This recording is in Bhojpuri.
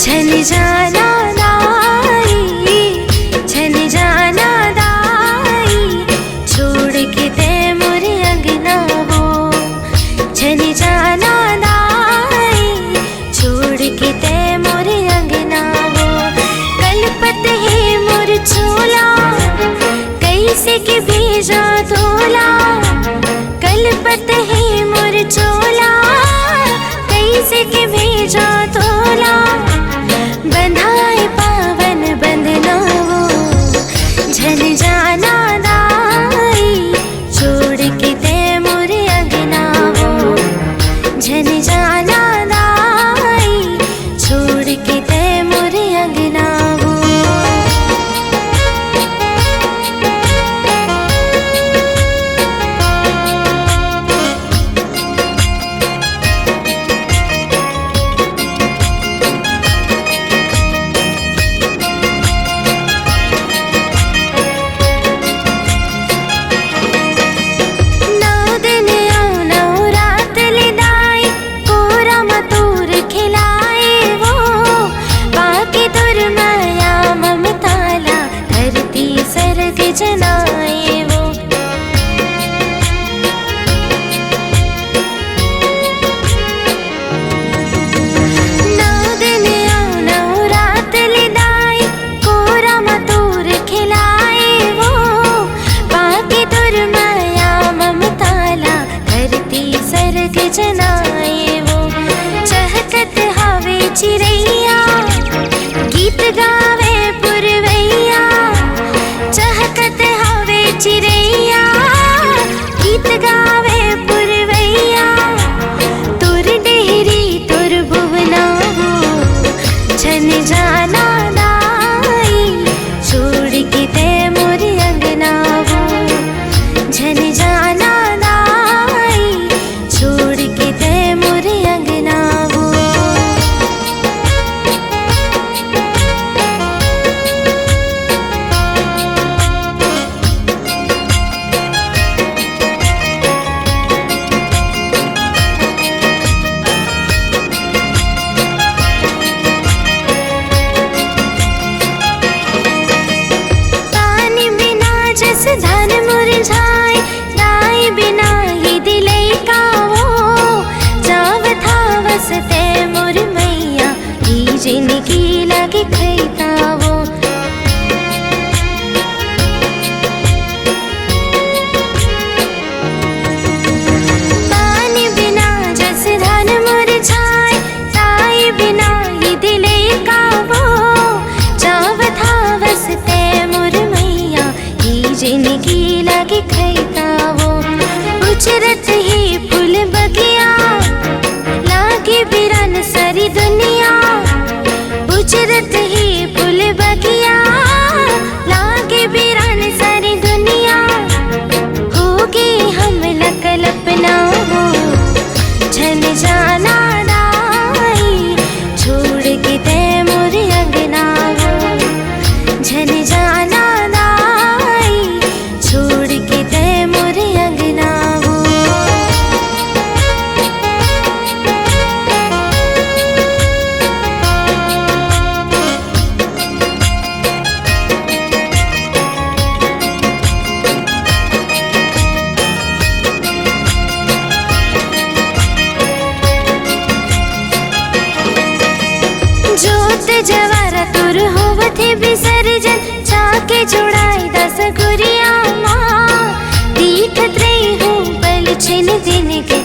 झन जाना दाई, झन जाना दाई, छोड़ के ते मोरे अंगना वो। झन जाना दाई, छोड़ के ते मोरे अंगना वो। कलपत है मोर छोला, कैसे के भेजा तोला। कलपत है मोर छोला, कैसे के भेजा तोला। बंधाए पावन बंधना वो, झन जाना दाई, छोड़ के ते मोरे अंगना वो। झन जाना दाई, छोड़ के ते मोरे अंगना वो। जनाए वो नौ दिन नौ रात लिदाई, कोरा मतूर खिलाए वो। बाकी तुर माया ममताला, धरती सर्ग जनाए वो। चहकत हवे चिरैया, गीत गावे पुरवैया। चहकत हवे चिरैया, गीत गावे पुरवैया। तुर डेहरी तुर भुवना वो, झन जाना दाई, छोड़ के ते मोरे अंगना वो। झन जाना दाई, छोड़ के ते मोरे अंगना वो। धन मुरझाए, दाई बिना ही दिले का वो। जाव था वसते मोर मैया, ही जिनकी लगे खैता वो। पानी बिना जस धन मुरझाए, दाई बिना ही दिले का वो। जाव था वसते मोर मैया, जिनकी लगे खैता वो। उचरत ही फूल बगिया, लागे बिरन सारी दुनिया। उचरत ही फूल बगिया, लागे बिरन सारी दुनिया। होगी हम कल्पना वो, झन जाना दाई, छोड़ के ते मोरे अंगना वो। झन जाना छोड़ के ते मोरे अंगना वो। जोत जवारा तुर होवथे विसर्जन, चाके जुड़ाई दस गुरिया माँ। दीखत रही हूँ पल छिन दिन के,